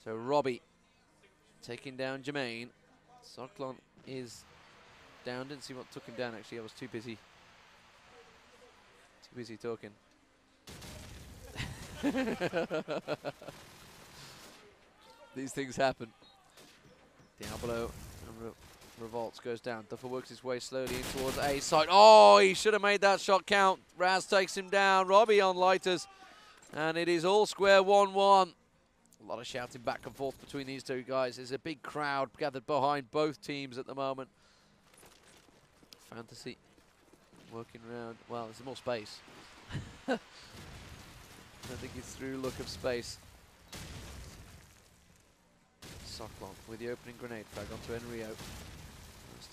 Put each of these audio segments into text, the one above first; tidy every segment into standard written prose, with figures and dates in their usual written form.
So Robbie taking down Jermaine. Cyclone is down. Didn't see what took him down, actually. I was too busy talking. These things happen. Diablo and Revolts goes down. Duffer works his way slowly in towards A side. Oh, he should have made that shot count. Raz takes him down. Robbie on lighters. And it is all square 1-1. A lot of shouting back and forth between these two guys. There's a big crowd gathered behind both teams at the moment. Fantasy working around. Well, there's more space. I think it's through look of space. Cyclone with the opening grenade frag onto Enrio.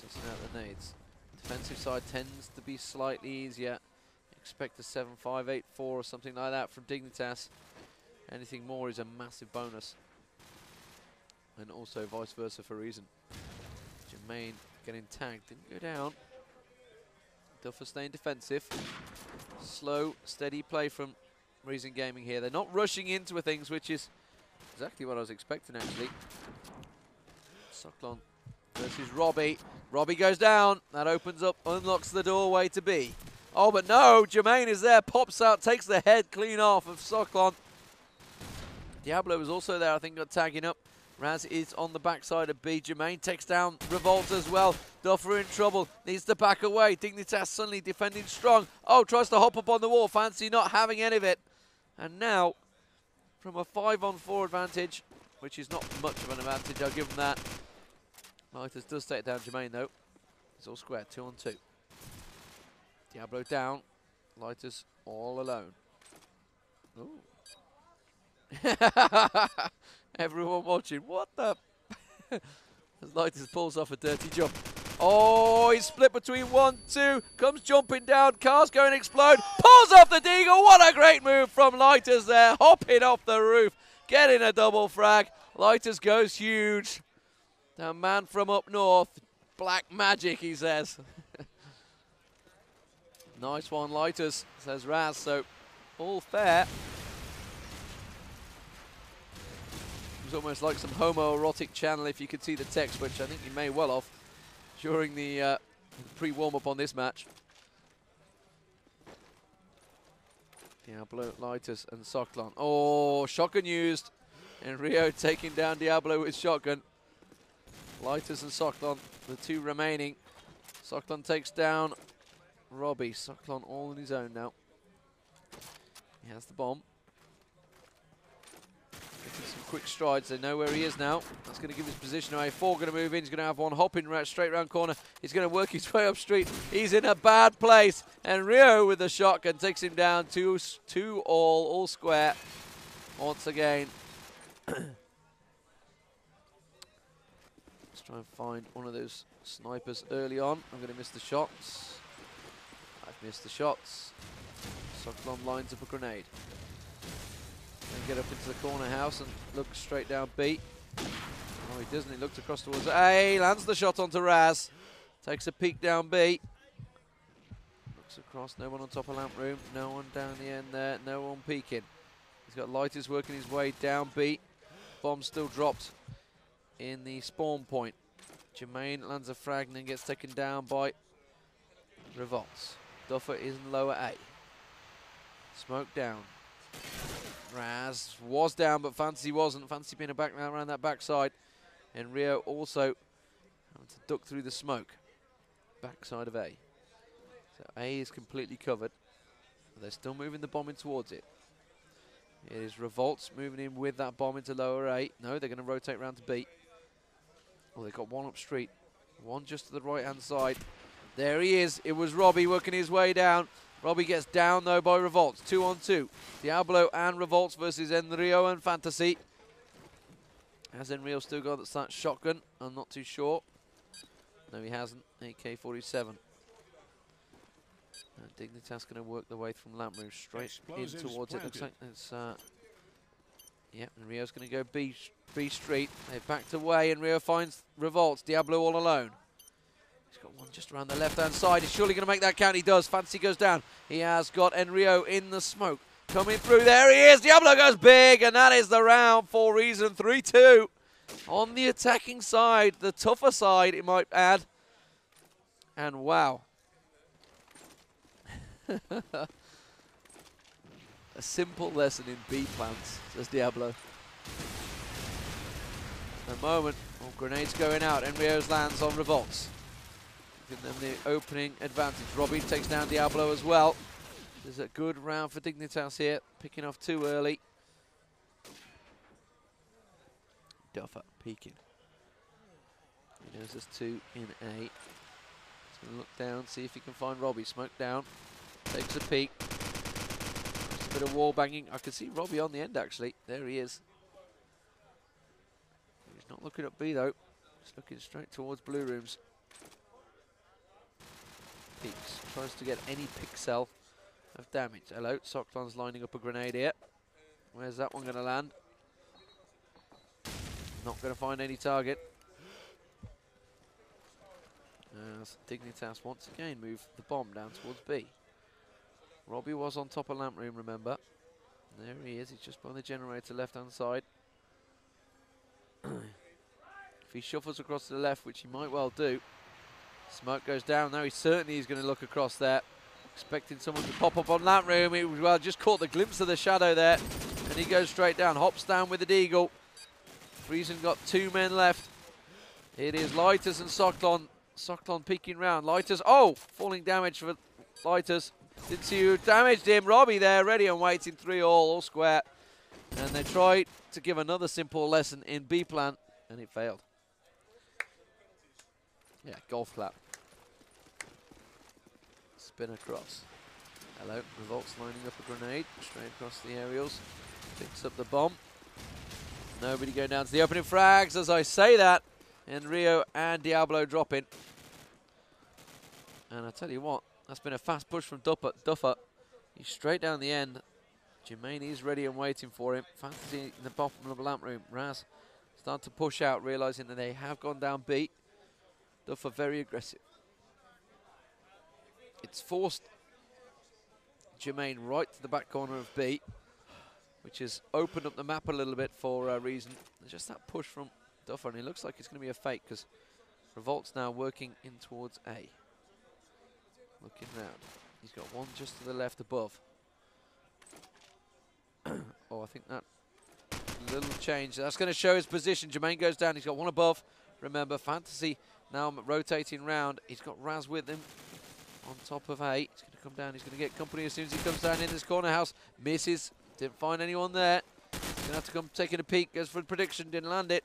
Just out the nades. Defensive side tends to be slightly easier. Expect a 7-5-8-4 or something like that from Dignitas. Anything more is a massive bonus. And also vice versa for Reason. Jermaine getting tagged, didn't go down. Duffer staying defensive. Slow, steady play from Reason Gaming here. They're not rushing into things, which is exactly what I was expecting, actually. Cyclone versus Robbie. Robbie goes down. That opens up, unlocks the doorway to B. Oh, but no, Jermaine is there, pops out, takes the head clean off of Cyclone. Diablo was also there, I think, got tagging up. Raz is on the backside of B. Jermaine takes down Revolt as well. Duffer in trouble, needs to back away. Dignitas suddenly defending strong. Oh, tries to hop up on the wall. Fancy not having any of it. And now, from a 5-on-4 advantage, which is not much of an advantage, I'll give him that. Lighters does take down Jermaine, though. It's all square, 2-on-2. Diablo down. Lighters all alone. Ooh. Everyone watching. What the? As Lighters pulls off a dirty jump. Oh, he's split between 1, 2. Comes jumping down. Car's going to explode. Pulls off the deagle. What a great move from Lighters there. Hopping off the roof. Getting a double frag. Lighters goes huge. The man from up north. Black magic, he says. Nice one, Lighters, says Raz. So, all fair. It was almost like some homoerotic channel if you could see the text, which I think you may well have during the pre-warm-up on this match. Diablo, Lighters, and Cyclone. Oh, shotgun used. And Rio taking down Diablo with shotgun. Lighters and Cyclone, the two remaining. Cyclone takes down Robbie. Cyclone all on his own now. He has the bomb. Making some quick strides. They know where he is now. That's going to give his position away. 4 going to move in. He's going to have one hopping right straight round corner. He's going to work his way up street. He's in a bad place. And Rio with the shotgun takes him down. 2 all square. Once again. Let's try and find one of those snipers early on. I'm going to miss the shots. I've missed the shots. Cyclone lines up a grenade. Then get up into the corner house and look straight down B. Oh, he doesn't. He looks across towards A. Lands the shot onto Raz. Takes a peek down B. Looks across. No one on top of lamp room. No one down the end there. No one peeking. He's got Lighters working his way down B. Bomb still dropped in the spawn point. Jermaine lands a frag and then gets taken down by Revolts. Duffer is in lower A. Smoke down. Raz was down, but Fantasy wasn't. Fantasy being around that backside. And Rio also having to duck through the smoke. Backside of A. So A is completely covered. But they're still moving the bomb in towards it. It is Revolts moving in with that bomb into lower A. No, they're going to rotate round to B. Oh, they've got one up street. One just to the right-hand side. There he is. It was Robbie working his way down. Robbie gets down, though, by Revolts. 2-on-2. Diablo and Revolts versus Enrio and Fantasy. Has Enrio still got that shotgun? I'm not too sure. No, he hasn't. AK-47. Dignitas going to work the way from lamp room straight in towards it. Looks like it's yep, and Rio's going to go B street. They've backed away, and Rio finds Revolts. Diablo all alone. He's got one just around the left-hand side. He's surely going to make that count. He does. Fantasy goes down. He has got Enrio in the smoke. coming through. There he is. Diablo goes big, and that is the round for Reason. 3-2 on the attacking side, the tougher side, it might add. And wow. A simple lesson in B plants, says Diablo. A moment. Oh, grenades going out. Enrio's lands on Revolts. Giving them the opening advantage. Robbie takes down Diablo as well. There's a good round for Dignitas here. Picking off too early. Duffer peeking. He knows there's two in A. He's going to look down, see if he can find Robbie. Smoke down. Takes a peek. Just a bit of wall banging. I can see Robbie on the end actually. There he is. He's not looking at B though. Just looking straight towards blue rooms. Peeks. Tries to get any pixel of damage. Hello. Socklon's lining up a grenade here. Where's that one going to land? Not going to find any target. As Dignitas once again move the bomb down towards B. Robbie was on top of lamp room, remember. There he is. He's just behind the generator, left-hand side. If he shuffles across to the left, which he might well do, smoke goes down. Now he certainly is going to look across there, expecting someone to pop up on lamp room. He well just caught the glimpse of the shadow there, and he goes straight down. Hops down with the deagle. Reason got two men left. It is Lighters and Socklon. Socklon peeking round. Lighters, oh, falling damage for Lighters. Didn't see who damaged him. Robbie there, ready and waiting. 3 all square. And they tried to give another simple lesson in B plan, and it failed. Yeah, golf clap. Spin across. Hello, Revolt's lining up a grenade. Straight across the aerials. Picks up the bomb. Nobody going down to the opening frags as I say that. And Rio and Diablo dropping. And I tell you what, that's been a fast push from Duffer. He's straight down the end. Jermaine is ready and waiting for him. Fantasy in the bottom of the lamp room. Raz starting to push out, realising that they have gone down B. Duffer very aggressive. It's forced Jermaine right to the back corner of B, which has opened up the map a little bit for Reason. There's just that push from Duffer, and it looks like it's going to be a fake because Revolt's now working in towards A. Looking round. He's got one just to the left above. Oh, I think that little change. That's going to show his position. Jermaine goes down. He's got one above. Remember, Fantasy now rotating round. He's got Raz with him on top of A. He's going to come down. He's going to get company as soon as he comes down in this corner house. Misses. Didn't find anyone there. He's going to have to come taking a peek. Goes for the prediction. Didn't land it.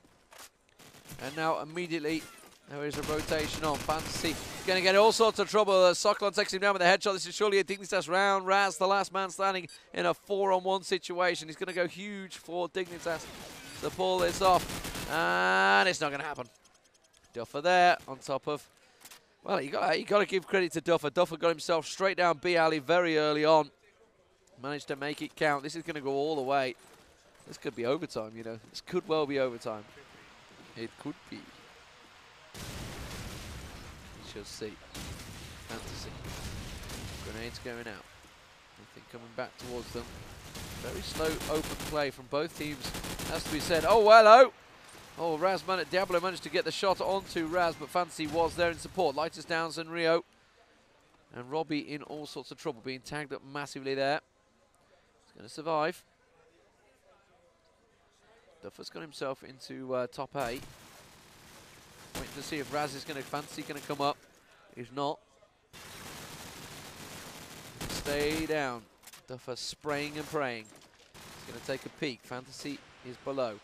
And now immediately there is a rotation on. Fantasy going to get all sorts of trouble. Socklon takes him down with a headshot. This is surely a Dignitas round. Raz, the last man standing in a 4-on-1 situation. He's going to go huge for Dignitas to pull this off. And it's not going to happen. Duffer there on top of... Well, you got to give credit to Duffer. Duffer got himself straight down B alley very early on. Managed to make it count. This is going to go all the way. This could be overtime, you know. This could well be overtime. It could be. We shall see. Fantasy. Grenades going out. Nothing coming back towards them. Very slow open play from both teams, has to be said. Oh, hello. Oh, Diablo managed to get the shot onto Raz, but Fantasy was there in support. Lighters, Downs, and Rio. And Robbie in all sorts of trouble, being tagged up massively there. He's going to survive. Duffer's got himself into top A. Waiting to see if Raz is going to Fantasy going to come up. If not, stay down. Duffer spraying and praying. He's going to take a peek. Fantasy is below.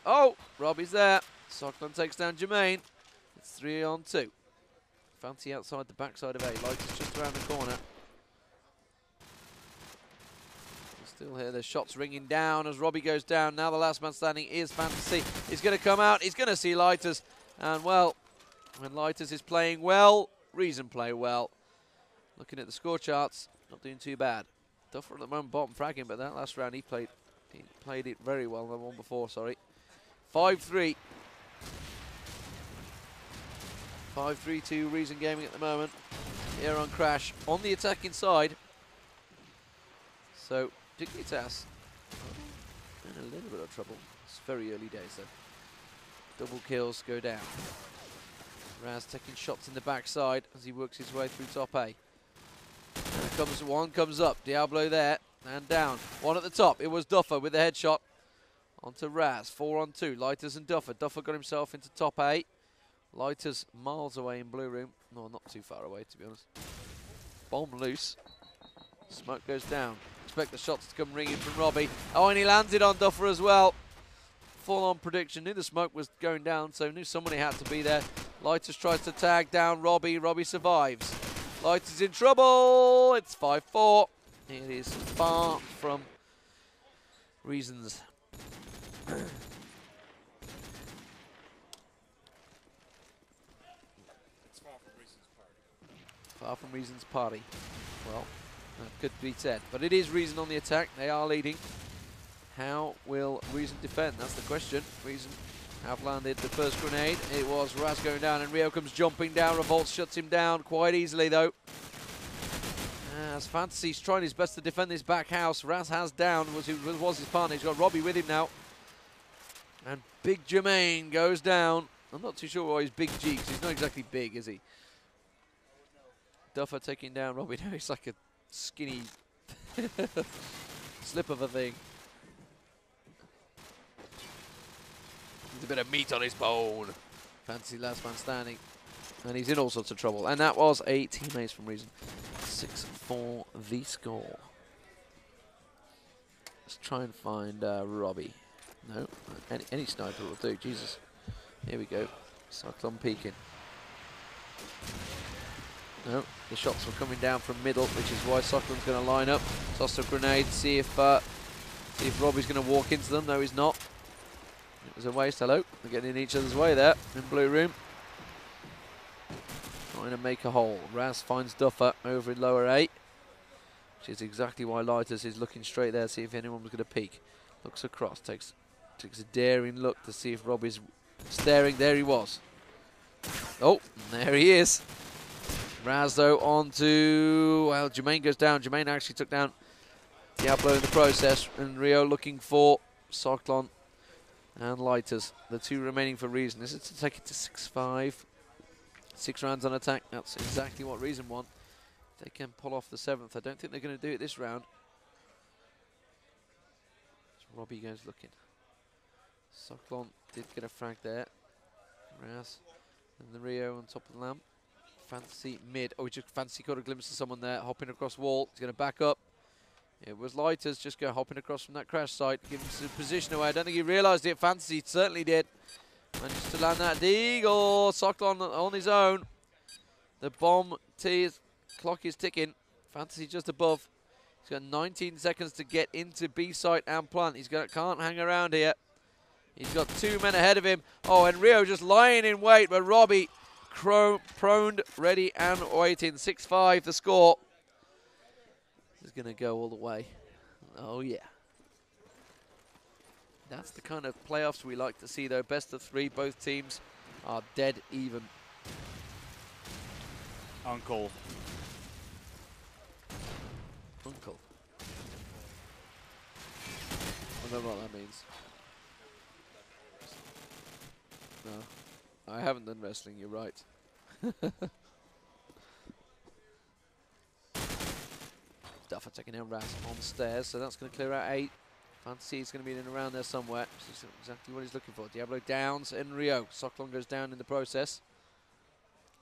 Oh, Robbie's there. Socklon takes down Jermaine. It's 3-on-2. Fantasy outside the backside of A. Light is just around the corner. Still here, there's shots ringing down as Robbie goes down. Now the last man standing is Fantasy. He's going to come out. He's going to see Lighters. And, well, when Lighters is playing well, Reason play well. Looking at the score charts, not doing too bad. Duffer at the moment bottom fragging, but that last round he played it very well. The one before, sorry. 5-3. 5-3-2 Reason Gaming at the moment. Here on Crash on the attacking side. So Dignitas in a little bit of trouble. It's very early days though. Double kills go down. Raz taking shots in the backside as he works his way through top A. And one comes up. Diablo there and down. One at the top. It was Duffer with the headshot. Onto Raz. 4 on 2. Lighters and Duffer. Duffer got himself into top A. Lighters miles away in blue room. No, not too far away to be honest. Bomb loose. Smoke goes down. Expect the shots to come ringing from Robbie. Oh, and he landed on Duffer as well. Full on prediction. Knew the smoke was going down, so knew somebody had to be there. Lighters tries to tag down Robbie. Robbie survives. Lighters in trouble. It's 5-4. It is far from reasons. It's far from Reason's party. Far from Reason's party. Well, that could be said. But it is Reason on the attack. They are leading. How will Reason defend? That's the question. Reason have landed the first grenade. It was Raz going down, and Rio comes jumping down. Revolt shuts him down quite easily, though. As Fantasy's trying his best to defend this back house. Raz has down, was his partner. He's got Robbie with him now. And Big Jermaine goes down. I'm not too sure why he's Big G, because he's not exactly big, is he? Duffer taking down Robbie. No, he's like a skinny slip of a thing. There's a bit of meat on his bone. Fantasy last man standing. And he's in all sorts of trouble. And that was a teammate from Reason. 6-4 the score. Let's try and find Robbie. No, any sniper will do. Jesus. Here we go. Cyclone peeking. No, the shots were coming down from middle, which is why Cyclone's going to line up. Toss a grenade, see if Robbie's going to walk into them. No, he's not. It was a waste. Hello. They're getting in each other's way there in blue room. Trying to make a hole. Raz finds Duffer over in lower 8, which is exactly why Lighters is looking straight there to see if anyone was going to peek. Looks across, takes a daring look to see if Robbie's staring. There he was. Oh, there he is. Raz though onto, well, Jermaine goes down. Jermaine actually took down Diablo in the process, and Rio looking for Cyclone and Lighters, the two remaining for Reason. This is to take it to 6-5. 6 rounds on attack. That's exactly what Reason want. They can pull off the 7th. I don't think they're going to do it this round. So Robbie goes looking. Cyclone did get a frag there. Raz and the Rio on top of the lamp. Fantasy mid. Oh, just Fantasy caught a glimpse of someone there hopping across wall. He's going to back up. It was Lighters just go hopping across from that crash site. Give him some position away. I don't think he realised it. Fantasy certainly did. Managed to land that deagle. Cyclone on his own. The bomb clock is ticking. Fantasy just above. He's got 19 seconds to get into B site and plant. Can't hang around here. He's got 2 men ahead of him. Oh, and Rio just lying in wait, but Robbie proned, ready and waiting. 6-5 the score. This is going to go all the way. Oh, yeah. That's the kind of playoffs we like to see, though. Best of 3, both teams are dead even. Uncle. Uncle. I don't know what that means. No, I haven't done wrestling, you're right. Duffer taking down Raz on the stairs, so that's going to clear out 8. Fantasy is going to be in and around there somewhere. This is exactly what he's looking for. Diablo downs and Rio. Cyclone goes down in the process.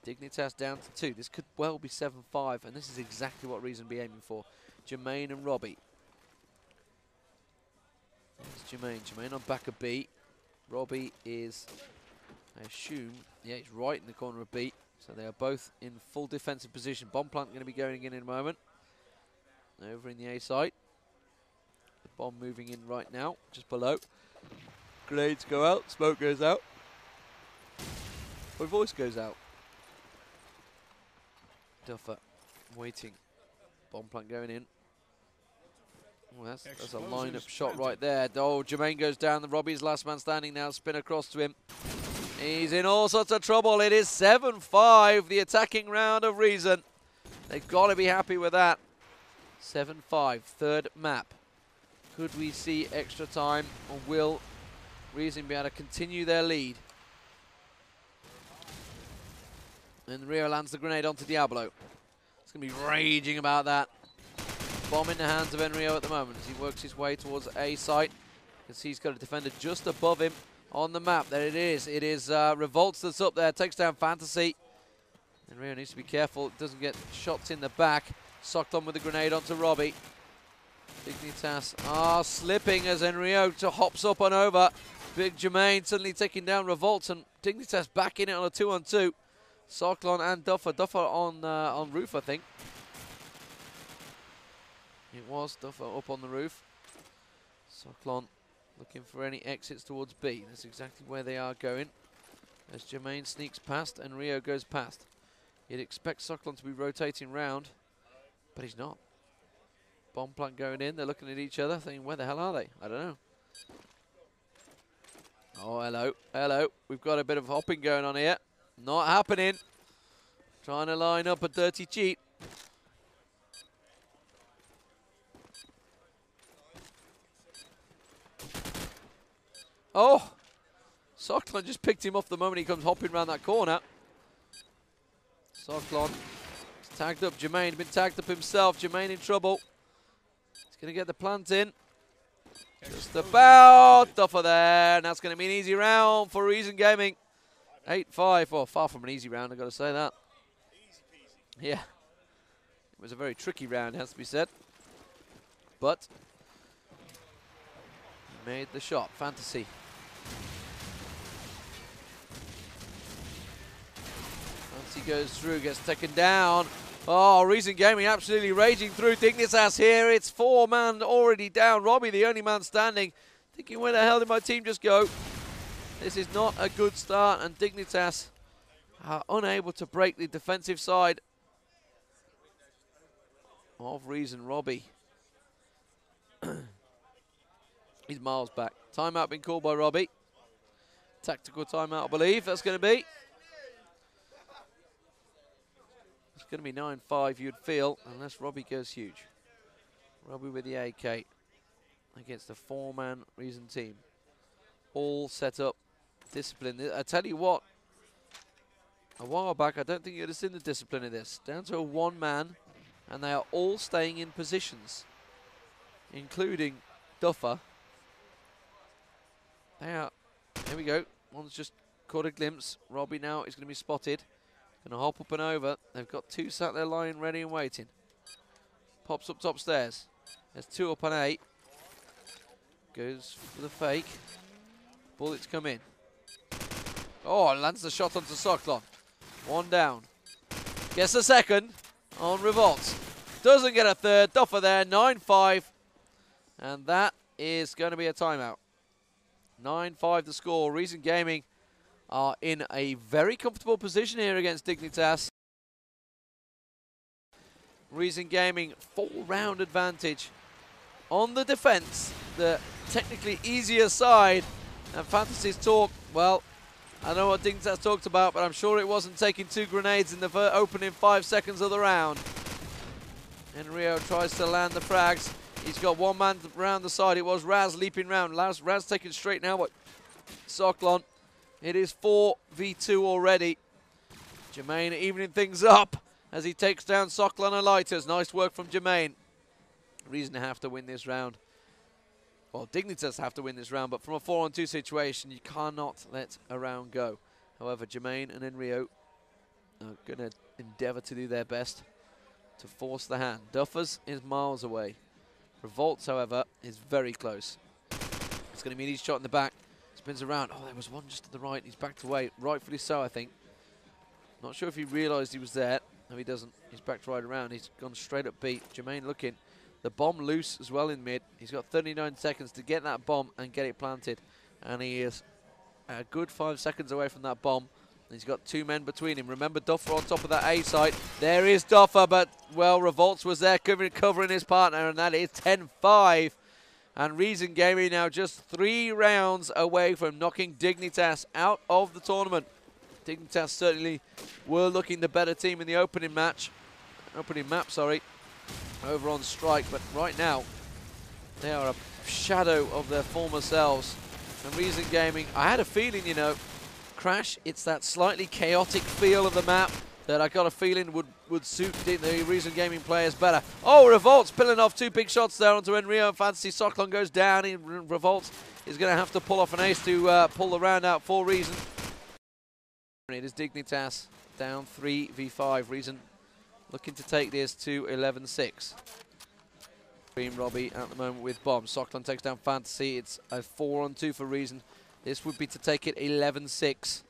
Dignitas down to 2. This could well be 7-5, and this is exactly what Reason be aiming for. Jermaine and Robbie. There's Jermaine. Jermaine on back of B. Robbie is, I assume, yeah, he's right in the corner of B. So they are both in full defensive position. Bomb plant going to be going in a moment. Over in the A site. The bomb moving in right now, just below. Grenades go out, smoke goes out. My voice goes out. Duffer waiting. Bomb plant going in. Oh, that's a lineup shot right there. Oh, Jermaine goes down. The Robbie's last man standing now. Spin across to him. He's in all sorts of trouble. It is 7-5, the attacking round of Reason. They've got to be happy with that. 7-5, third map. Could we see extra time, or will Reason be able to continue their lead? And Rio lands the grenade onto Diablo. It's going to be raging about that. Bomb in the hands of Enrio at the moment as he works his way towards A site. You can see he's got a defender just above him on the map. There it is. It is Revolts that's up there. Takes down Fantasy. And Rio needs to be careful. It doesn't get shots in the back. Socked on with the grenade onto Robbie. Dignitas slipping as Enrio hops up and over. Big Jermaine suddenly taking down Revolts, and Dignitas back in it on a 2-on-2. Cyclone and Duffer. Duffer on roof, I think. It was Duffer up on the roof. Cyclone looking for any exits towards B. That's exactly where they are going. As Jermaine sneaks past and Rio goes past. You'd expect Cyclone to be rotating round, but he's not. Bomb plant going in. They're looking at each other thinking, where the hell are they? I don't know. Oh, hello. Hello. We've got a bit of hopping going on here. Not happening. Trying to line up a dirty cheat. Oh! Cyclone just picked him off the moment he comes hopping around that corner. Cyclone is tagged up. Jermaine been tagged up himself. Jermaine in trouble. He's going to get the plant in. Just about. Duffer there. And that's going to be an easy round for Reason Gaming. 8-5. Well, far from an easy round, I've got to say that. Yeah. It was a very tricky round, has to be said. But he made the shot. Fantasy. Fantasy goes through, gets taken down. Oh, Reason Gaming absolutely raging through. Dignitas here. It's 4-man already down. Robbie, the only man standing. Thinking, where the hell did my team just go? This is not a good start, and Dignitas are unable to break the defensive side of Reason. Robbie. He's miles back. Timeout been called by Robbie. Tactical timeout, I believe that's going to be. It's going to be 9-5, you'd feel, unless Robbie goes huge. Robbie with the AK against the 4-man Reason team. All set up, discipline. I tell you what, a while back, I don't think you'd have seen the discipline of this. Down to a 1-man, and they are all staying in positions, including Duffer. They are, here we go. One's just caught a glimpse. Robbie now is going to be spotted. Going to hop up and over. They've got 2 sat there lying ready and waiting. Pops up top stairs. There's 2 up on 8. Goes for the fake. Bullets come in. Oh, lands the shot onto Cyclone. 1 down. Gets a second on Revolt. Doesn't get a third. Duffer there. 9-5. And that is going to be a timeout. 9-5 the score. Reason Gaming are in a very comfortable position here against Dignitas. Reason Gaming 4-round advantage on the defense, the technically easier side. And Fantasy's talk, well, I don't know what Dignitas talked about, but I'm sure it wasn't taking 2 grenades in the opening 5 seconds of the round. And Rio tries to land the frags. He's got 1 man around the side. It was Raz leaping round. Raz taken straight now by Cyclone. It is 4v2 already. Jermaine evening things up as he takes down Cyclone and Lighters. Nice work from Jermaine. Reason to have to win this round. Well, Dignitas have to win this round, but from a 4-on-2 situation, you cannot let a round go. However, Jermaine and Enrio are going to endeavour to do their best to force the hand. Duffers is miles away. Revolts, however, is very close. It's going to be an easy shot in the back. Spins around. Oh, there was one just to the right. He's backed away. Rightfully so, I think. Not sure if he realised he was there. No, he doesn't. He's backed right around. He's gone straight up B. Jermaine looking. The bomb loose as well in mid. He's got 39 seconds to get that bomb and get it planted. And he is a good 5 seconds away from that bomb. He's got 2 men between him. Remember, Duffer on top of that A site. There is Duffer, but, well, Revolts was there covering his partner, and that is 10-5. And Reason Gaming now just 3 rounds away from knocking Dignitas out of the tournament. Dignitas certainly were looking the better team in the opening map, over on Strike. But right now, They are a shadow of their former selves. And Reason Gaming, I had a feeling, you know, Crash, it's that slightly chaotic feel of the map that I got a feeling would suit the Reason Gaming players better. Oh, Revolt's pulling off 2 big shots there onto Enrio and Fantasy. Socklon goes down. Revolt is going to have to pull off an ace to pull the round out for Reason. It is Dignitas down 3v5. Reason looking to take this to 11-6. Robbie at the moment with bombs. Socklon takes down Fantasy. It's a 4-on-2 for Reason. This would be to take it 11-6.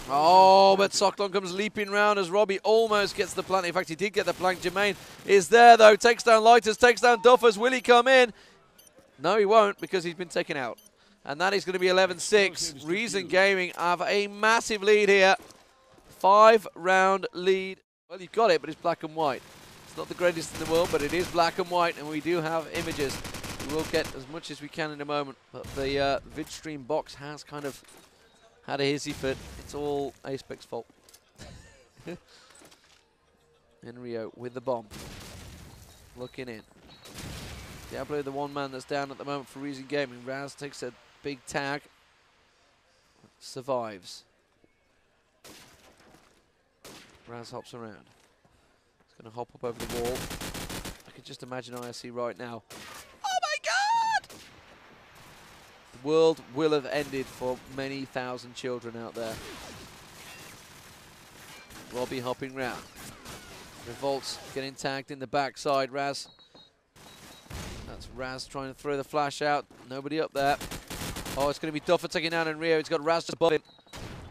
Oh, but Socklon comes leaping round as Robbie almost gets the plant. In fact, he did get the plank. Jermaine is there, though. Takes down Lighters, takes down Duffers. Will he come in? No, he won't, because he's been taken out. And that is going to be 11-6. Reason Gaming have a massive lead here. 5-round lead. Well, you've got it, but it's black and white. It's not the greatest in the world, but it is black and white, and we do have images. We will get as much as we can in a moment, but the VidStream box has kind of had a hissy fit. It's all Aspec's fault. Enrio with the bomb. Looking in. Diablo, the one man that's down at the moment for Reason Gaming. Raz takes a big tag. Survives. Raz hops around. He's going to hop up over the wall. I can just imagine ISC right now. Oh my god! The world will have ended for many thousand children out there. Robbie hopping round. Revolt's getting tagged in the backside. Raz. That's Raz trying to throw the flash out. Nobody up there. Oh, it's going to be Duffer taking down Enrio. He's got Raz just above him.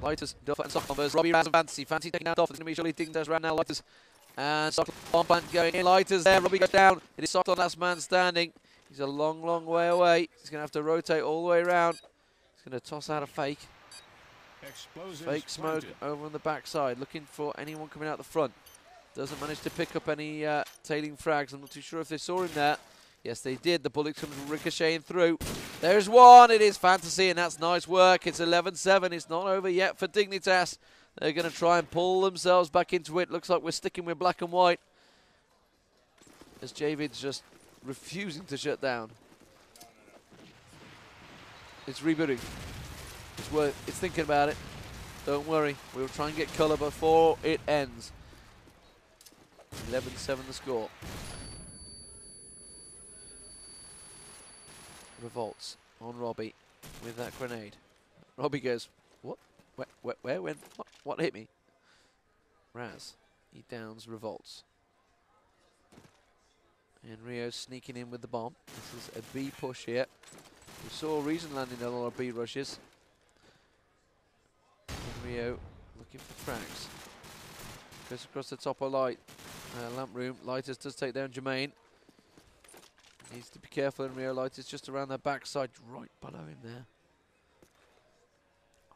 Lighters, Duffer and Socklon versus Robbie, Raz and Fantasy. Fantasy taking down Duffer. It's going to be surely Dignitas right now. Lighters and Socklon plant going in. Lighters there. Robbie goes down. It is Socklon, last man standing. He's a long, long way away. He's going to have to rotate all the way around. He's going to toss out a fake. Fake smoke over on the backside. Looking for anyone coming out the front. Doesn't manage to pick up any tailing frags. I'm not too sure if they saw him there. Yes, they did. The bullet comes ricocheting through. There's one. It is Fantasy, and that's nice work. It's 11-7. It's not over yet for Dignitas. They're going to try and pull themselves back into it. Looks like we're sticking with black and white. As Javid's just refusing to shut down. It's rebooting. It's thinking about it. Don't worry. We'll try and get colour before it ends. 11-7 the score. Revolts on Robbie with that grenade. Robbie goes, what? Where? When? What hit me? Raz, he downs Revolts. And Rio sneaking in with the bomb. This is a B push here. We saw Reason landing a lot of B rushes. And Rio looking for frags. Goes across the top of lamp room. Lighters does take down Jermaine. Needs to be careful and realise it's just around their backside, right below him there.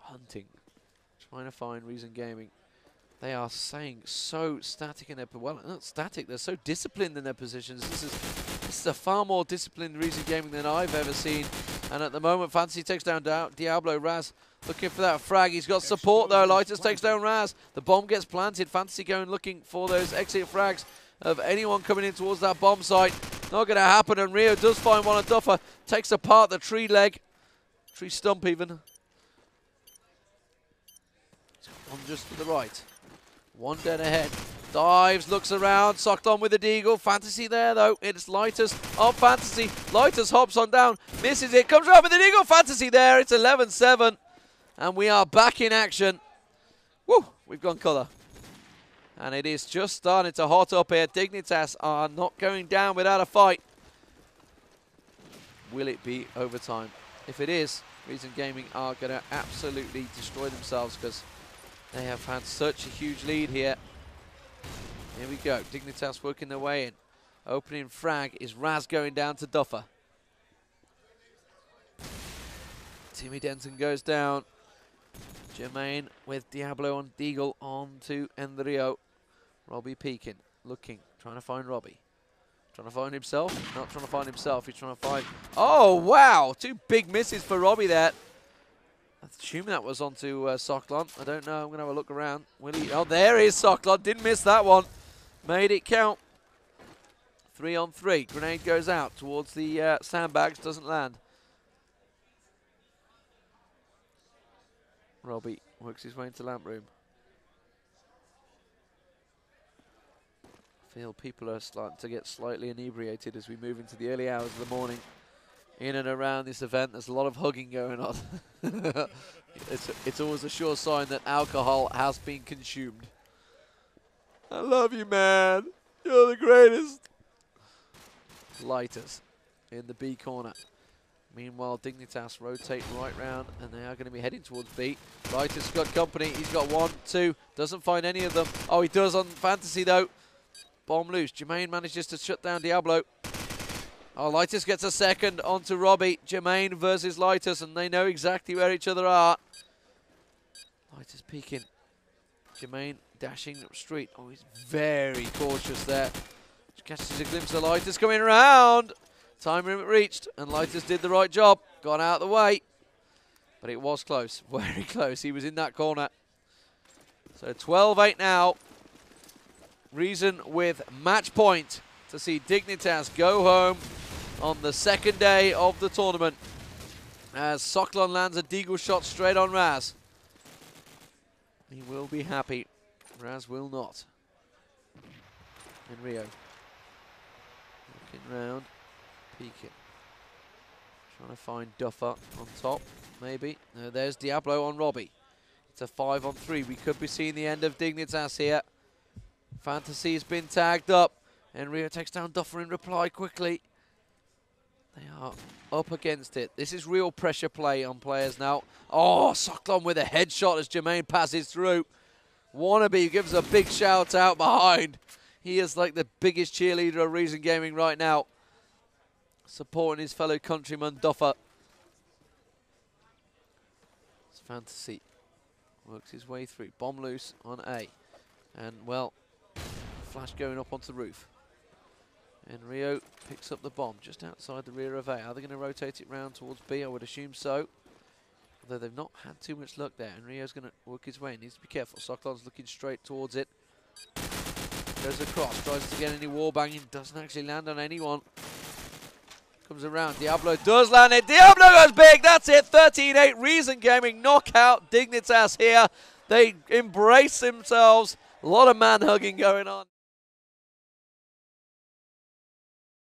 Hunting. Trying to find Reason Gaming. They are saying so static in their... Well, not static, they're so disciplined in their positions. This is a far more disciplined Reason Gaming than I've ever seen. And at the moment, Fantasy takes down Diablo. Raz looking for that frag. He's got support though. Lighters takes down Raz. The bomb gets planted. Fantasy going looking for those exit frags of anyone coming in towards that bomb site. Not going to happen, and Rio does find one on Duffer. Takes apart the tree leg. Tree stump even. One just to the right. One dead ahead. Dives, looks around. Socklon with the deagle. Fantasy there, though. It's Lighters on Fantasy. Lighters hops on down. Misses it. Comes around with the deagle. Fantasy there. It's 11-7. And we are back in action. Woo! We've gone colour. And it is just starting to hot up here. Dignitas are not going down without a fight. Will it be overtime? If it is, Reason Gaming are going to absolutely destroy themselves because they have had such a huge lead here. Here we go. Dignitas working their way in. Opening frag is Raz going down to Duffer. Timmy Denton goes down. Jermaine with Diablo on Deagle on to Enrio. Robbie peeking, looking, trying to find Robbie. Trying to find himself? Not trying to find himself, he's trying to find... Oh, wow! 2 big misses for Robbie there. I assume that was onto Socklon. I don't know, I'm going to have a look around. Will he... Oh, there is Socklon, didn't miss that one. Made it count. 3 on 3. Grenade goes out towards the sandbags, doesn't land. Robbie works his way into lamp room. I feel people are starting to get slightly inebriated as we move into the early hours of the morning. In and around this event, there's a lot of hugging going on. It's always a sure sign that alcohol has been consumed. I love you, man. You're the greatest. Lighters in the B corner. Meanwhile, Dignitas rotate right round, and they are going to be heading towards B. Lighters got company. He's got 1, 2. Doesn't find any of them. Oh, he does on Fantasy, though. Bomb loose. Jermaine manages to shut down Diablo. Oh, Lighters gets a second onto Robbie. Jermaine versus Lighters, and they know exactly where each other are. Lighters peeking. Jermaine dashing up street. Oh, he's very cautious there. Catches a glimpse of Lighters coming around. Time limit reached, and Lighters did the right job. Got out of the way. But it was close. Very close. He was in that corner. So 12-8 now. Reason with match point to see Dignitas go home on the second day of the tournament. As Soklon lands a deagle shot straight on Raz. He will be happy. Raz will not. And Rio. Looking round. Peeking. Trying to find Duffer on top, maybe. No, there's Diablo on Robbie. It's a 5 on 3. We could be seeing the end of Dignitas here. Fantasy's been tagged up. And Rio takes down Duffer in reply quickly. They are up against it. This is real pressure play on players now. Oh, Soklon with a headshot as Jermaine passes through. Wannabe gives a big shout out behind. He is like the biggest cheerleader of Reason Gaming right now. Supporting his fellow countryman Duffer. It's Fantasy. Works his way through. Bomb loose on A. And, well, flash going up onto the roof. And Rio picks up the bomb just outside the rear of A. Are they going to rotate it round towards B? I would assume so. Although they've not had too much luck there. And Rio's going to work his way. He needs to be careful. Soklon's looking straight towards it. Goes across. Tries to get any wall banging. Doesn't actually land on anyone. Comes around. Diablo does land it. Diablo goes big. That's it. 13-8. Reason Gaming knockout Dignitas here. They embrace themselves. A lot of man hugging going on.